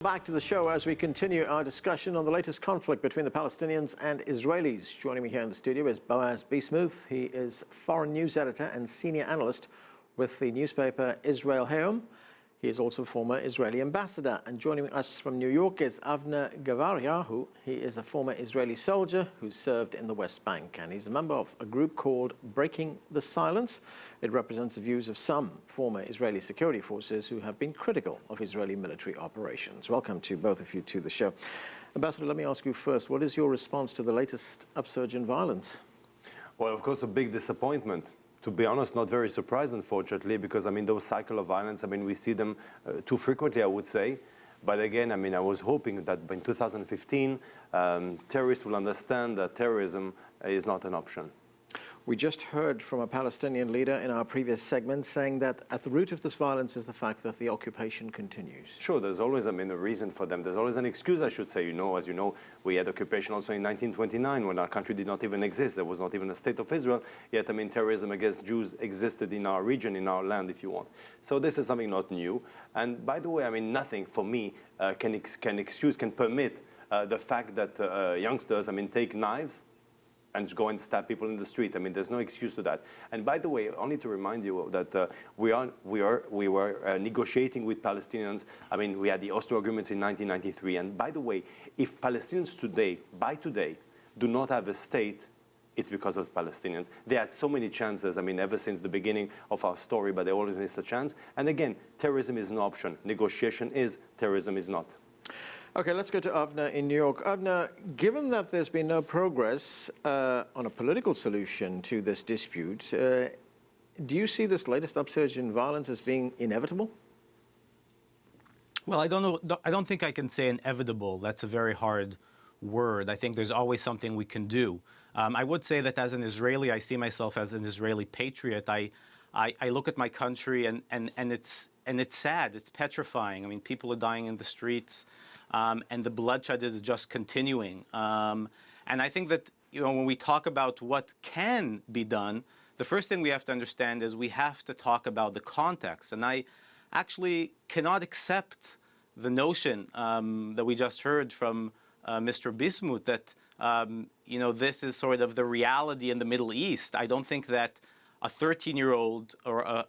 Back to the show as we continue our discussion on the latest conflict between the Palestinians and Israelis. Joining me here in the studio is Boaz Bismuth. He is foreign news editor and senior analyst with the newspaper Israel Hayom. He is also former Israeli ambassador. And joining us from New York is Avner Gvaryahu. He is a former Israeli soldier who served in the West Bank, and he's a member of a group called Breaking the Silence. It represents the views of some former Israeli security forces who have been critical of Israeli military operations. Welcome to both of you to the show. Ambassador, let me ask you first, what is your response to the latest upsurge in violence? Well, of course, a big disappointment. To be honest, not very surprised, unfortunately, because, those cycle of violence, we see them too frequently, I would say. But again, I was hoping that in 2015, terrorists will understand that terrorism is not an option. We just heard from a Palestinian leader in our previous segment saying that at the root of this violence is the fact that the occupation continues. Sure, there's always, a reason for them. There's always an excuse, I should say. As you know, we had occupation also in 1929 when our country did not even exist. There was not even a state of Israel. Yet, terrorism against Jews existed in our region, in our land, if you want. So this is something not new. And by the way, nothing for me can permit the fact that youngsters, take knives and go and stab people in the street. There's no excuse to that. And by the way, only to remind you that we were negotiating with Palestinians. We had the Oslo agreements in 1993. And by the way, if Palestinians by today, do not have a state, it's because of the Palestinians. They had so many chances, ever since the beginning of our story, but they always missed a chance. And again, terrorism is an option. Negotiation is, terrorism is not. Okay, let's go to Avner in New York. Avner, given that there's been no progress on a political solution to this dispute, do you see this latest upsurge in violence as being inevitable? Well, I don't think I can say inevitable. That's a very hard word. I think there's always something we can do. I would say that as an Israeli, I see myself as an Israeli patriot. I look at my country and it's sad. It's petrifying. People are dying in the streets. And the bloodshed is just continuing. And I think that, when we talk about what can be done, the first thing we have to understand is we have to talk about the context. And I actually cannot accept the notion that we just heard from Mr. Bismuth that, this is sort of the reality in the Middle East. I don't think that a 13-year-old or a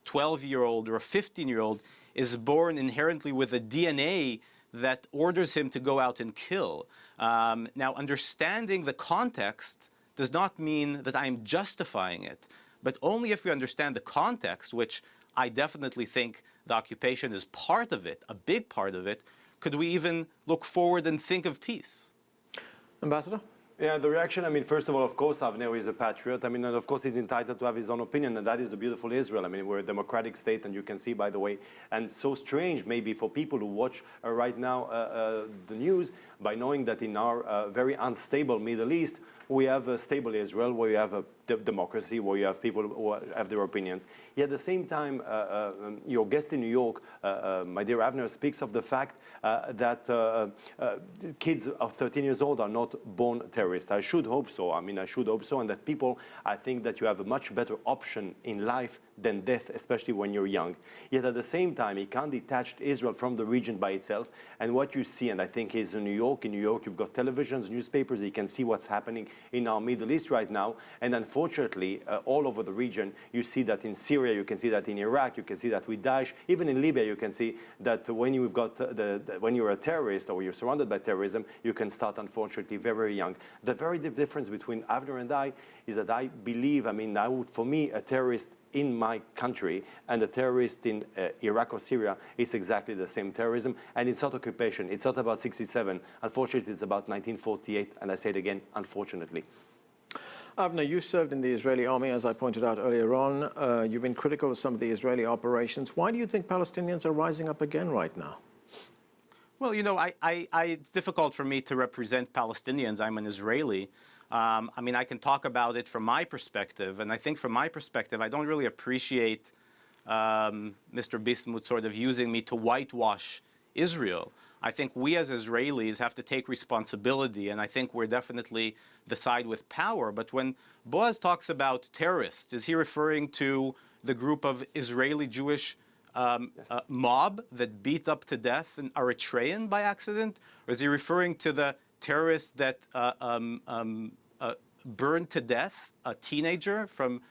12-year-old or a 15-year-old is born inherently with a DNA that orders him to go out and kill. Now, understanding the context does not mean that I'm justifying it, but only if we understand the context, which I definitely think the occupation is part of it, a big part of it, could we even look forward and think of peace. Ambassador? Yeah, the reaction, first of all, of course, Avner is a patriot. And of course, he's entitled to have his own opinion, and that is the beautiful Israel. We're a democratic state, and you can see, by the way, and so strange maybe for people who watch right now the news, by knowing that in our very unstable Middle East, we have a stable Israel, where you have a democracy, where you have people who have their opinions. Yet at the same time, your guest in New York, my dear Avner, speaks of the fact that kids of 13 years old are not born terrorists. I should hope so. I should hope so. And that people, I think that you have a much better option in life than death, especially when you're young. Yet at the same time, he can't detach Israel from the region by itself. And what you see, and I think is in New York, you've got televisions, newspapers, you can see what's happening in our Middle East right now. And unfortunately, all over the region, you see that in Syria, you can see that in Iraq, you can see that with Daesh, even in Libya, you can see that when you've got when you're a terrorist or you're surrounded by terrorism, you can start, unfortunately, very, very young. The very difference between Avner and I is that I believe, for me, a terrorist in my country and a terrorist in Iraq or Syria is exactly the same terrorism, and it's not occupation. It's not about 67. Unfortunately, it's about 1948, and I say it again, unfortunately. Avner, you served in the Israeli army, as I pointed out earlier on. You've been critical of some of the Israeli operations. Why do you think Palestinians are rising up again right now? Well, it's difficult for me to represent Palestinians. I'm an Israeli. I can talk about it from my perspective, and I think from my perspective, I don't really appreciate Mr. Bismuth sort of using me to whitewash Israel. I think we as Israelis have to take responsibility, and I think we're definitely the side with power. But when Boaz talks about terrorists, is he referring to the group of Israeli Jewish mob that beat up to death an Eritrean by accident? Or is he referring to the terrorist that burned to death a teenager from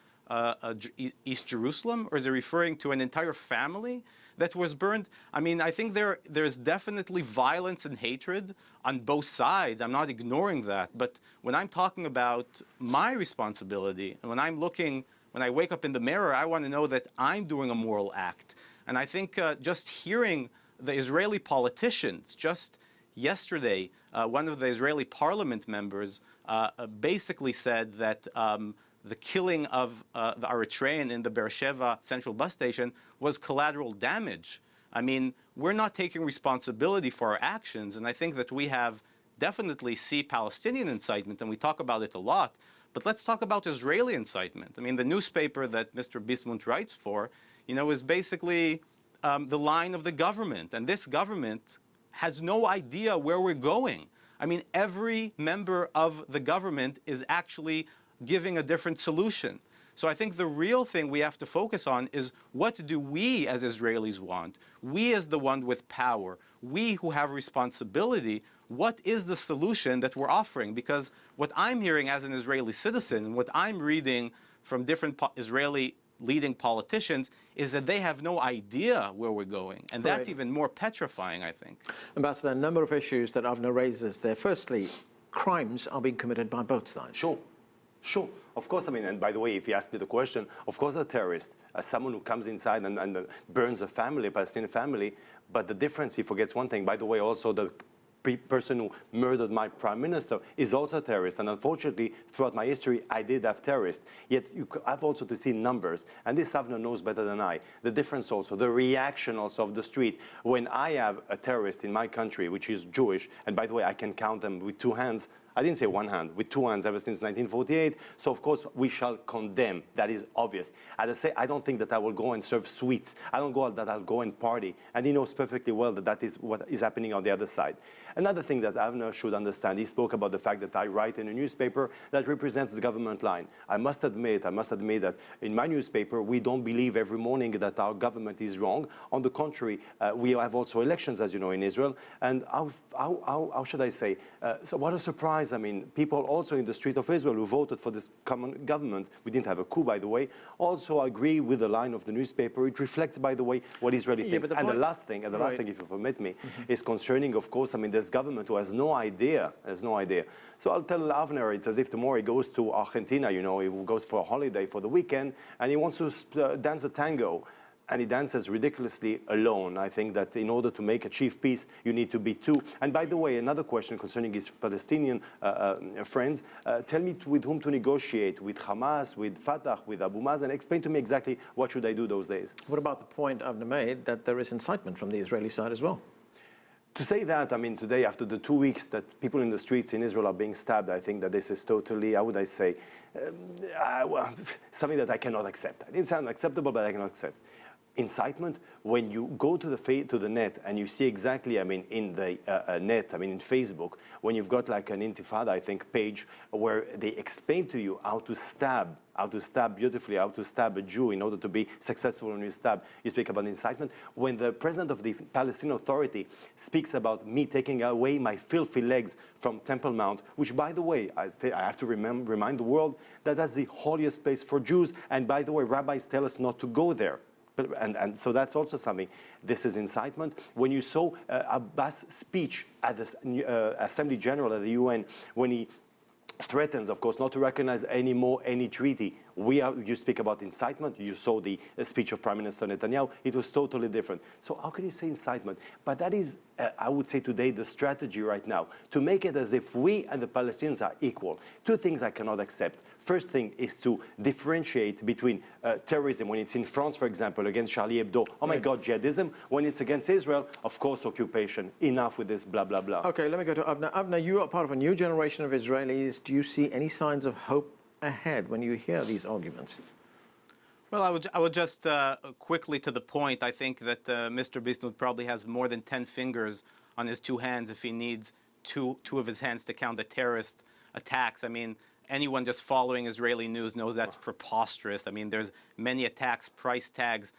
East Jerusalem? Or is he referring to an entire family that was burned? I mean, I think there's definitely violence and hatred on both sides. I'm not ignoring that. But when I'm talking about my responsibility, and when I wake up in the mirror, I want to know that I'm doing a moral act. And I think just hearing the Israeli politicians, just yesterday, one of the Israeli parliament members basically said that the killing of the Eritrean in the Beersheba central bus station was collateral damage. I mean, we're not taking responsibility for our actions, and I think that we have definitely see Palestinian incitement, and we talk about it a lot, but let's talk about Israeli incitement. I mean, the newspaper that Mr. Bismuth writes for, is basically the line of the government, and this government has no idea where we're going. I mean, every member of the government is actually giving a different solution. So I think the real thing we have to focus on is, what do we as Israelis want? We as the one with power, we who have responsibility, what is the solution that we're offering? Because what I'm hearing as an Israeli citizen, and what I'm reading from different Israeli leading politicians, is that they have no idea where we're going. And that's even more petrifying, I think. Ambassador, a number of issues that Avner raises there. Firstly, crimes are being committed by both sides. Sure. Of course, I mean, and by the way, if you ask me the question, of course a terrorist, as someone who comes inside and burns a family, a Palestinian family, but the difference, he forgets one thing, by the way, also the person who murdered my prime minister is also a terrorist. And unfortunately, throughout my history, I did have terrorists. Yet you have also to see numbers. And this Avner knows better than I. The difference also, the reaction also of the street. When I have a terrorist in my country, which is Jewish, and by the way, I can count them with two hands. I didn't say one hand, with two hands ever since 1948. So of course, we shall condemn. That is obvious. As I say, I don't think that I will go and serve sweets. I don't go that I'll go and party. And he knows perfectly well that that is what is happening on the other side. Another thing that Avner should understand, he spoke about the fact that I write in a newspaper that represents the government line. I must admit that in my newspaper, we don't believe every morning that our government is wrong. On the contrary, we have also elections, as you know, in Israel. And how should I say? So what a surprise. I mean, people also in the street of Israel who voted for this common government, we didn't have a coup, by the way, also agree with the line of the newspaper. It reflects, by the way, what Israeli thinks. And the last thing, if you permit me, is concerning, of course, I mean, this government who has no idea, So I'll tell Avner, it's as if tomorrow he goes to Argentina, he goes for a holiday for the weekend, and he wants to dance a tango. And he dances ridiculously alone. I think that in order to achieve peace, you need to be two. And by the way, another question concerning his Palestinian friends, tell me with whom to negotiate, with Hamas, with Fatah, with Abu Mazen. Explain to me exactly what should I do those days. What about the point Avner made that there is incitement from the Israeli side as well? To say that, I mean, today, after the 2 weeks that people in the streets in Israel are being stabbed, I think that this is totally, how would I say, something that I cannot accept. It didn't sound acceptable, but I cannot accept. Incitement, when you go to the net and you see exactly, I mean, in the net, I mean, in Facebook, when you've got like an Intifada, I think, page where they explain to you how to stab beautifully, how to stab a Jew in order to be successful when you stab. You speak about incitement. When the president of the Palestinian Authority speaks about me taking away my filthy legs from Temple Mount, which, by the way, I have to remind the world that that's the holiest place for Jews. And by the way, rabbis tell us not to go there. And so that's also something. This is incitement. When you saw Abbas' speech at the Assembly General at the UN, when he threatens, of course, not to recognize anymore any treaty. You speak about incitement. You saw the speech of Prime Minister Netanyahu. It was totally different. So how can you say incitement? But that is, I would say today, the strategy right now, to make it as if we and the Palestinians are equal. Two things I cannot accept. First thing is to differentiate between terrorism, when it's in France, for example, against Charlie Hebdo. Oh my God, jihadism. When it's against Israel, of course, occupation. Enough with this blah, blah, blah. Okay, let me go to Avner. Avner, you are part of a new generation of Israelis. Do you see any signs of hope ahead when you hear these arguments? Well, I would just quickly to the point. I think that Mr. Bismuth probably has more than 10 fingers on his two hands if he needs two of his hands to count the terrorist attacks. I mean, anyone just following Israeli news knows that's preposterous. I mean, there's many attacks, price tags,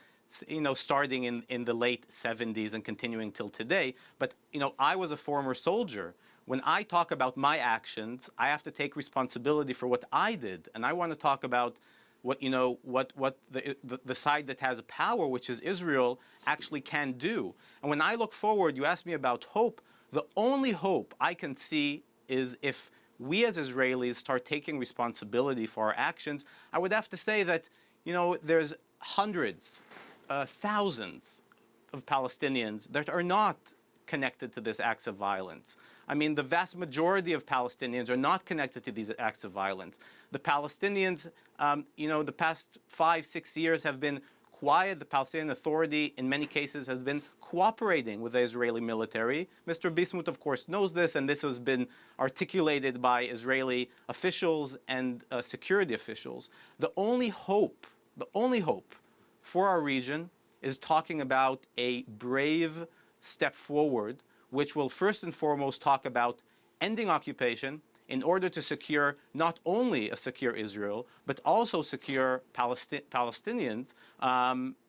starting in the late 70s and continuing till today. But, I was a former soldier. When I talk about my actions, I have to take responsibility for what I did. And I want to talk about what the side that has power, which is Israel, actually can do. And when I look forward, you asked me about hope. The only hope I can see is if we as Israelis start taking responsibility for our actions. I would have to say that, there's hundreds, thousands of Palestinians that are not connected to these acts of violence. I mean, the vast majority of Palestinians are not connected to these acts of violence. The Palestinians, the past 5-6 years have been quiet. The Palestinian Authority, in many cases, has been cooperating with the Israeli military. Mr. Bismuth, of course, knows this, and this has been articulated by Israeli officials and security officials. The only hope for our region is talking about a brave step forward, which will first and foremost talk about ending occupation in order to secure not only a secure Israel, but also secure Palestinians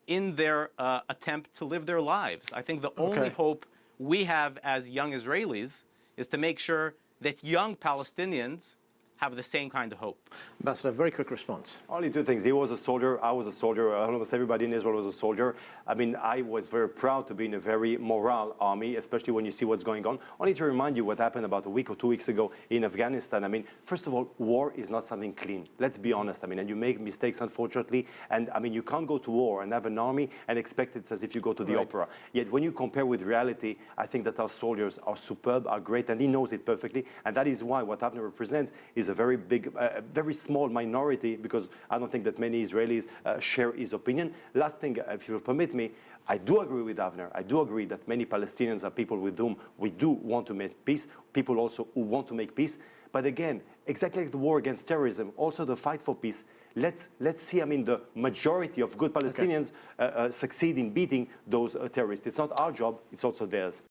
in their attempt to live their lives. I think the only hope we have as young Israelis is to make sure that young Palestinians have the same kind of hope. Ambassador, very quick response. Only two things. He was a soldier. I was a soldier. Almost everybody in Israel was a soldier. I mean, I was very proud to be in a very moral army, especially when you see what's going on. Only to remind you what happened about a week or 2 weeks ago in Afghanistan. I mean, first of all, war is not something clean. Let's be honest. I mean, and you make mistakes, unfortunately. And I mean, you can't go to war and have an army and expect it as if you go to the opera. Yet when you compare with reality, I think that our soldiers are superb, are great, and he knows it perfectly. And that is why what Avner represents is a very big, very small minority, because I don't think that many Israelis share his opinion. Last thing, if you will permit me, I do agree with Avner. I do agree that many Palestinians are people with whom we do want to make peace, people also who want to make peace. But again, exactly like the war against terrorism, also the fight for peace, let's see, I mean, the majority of good Palestinians succeed in beating those terrorists. It's not our job, it's also theirs.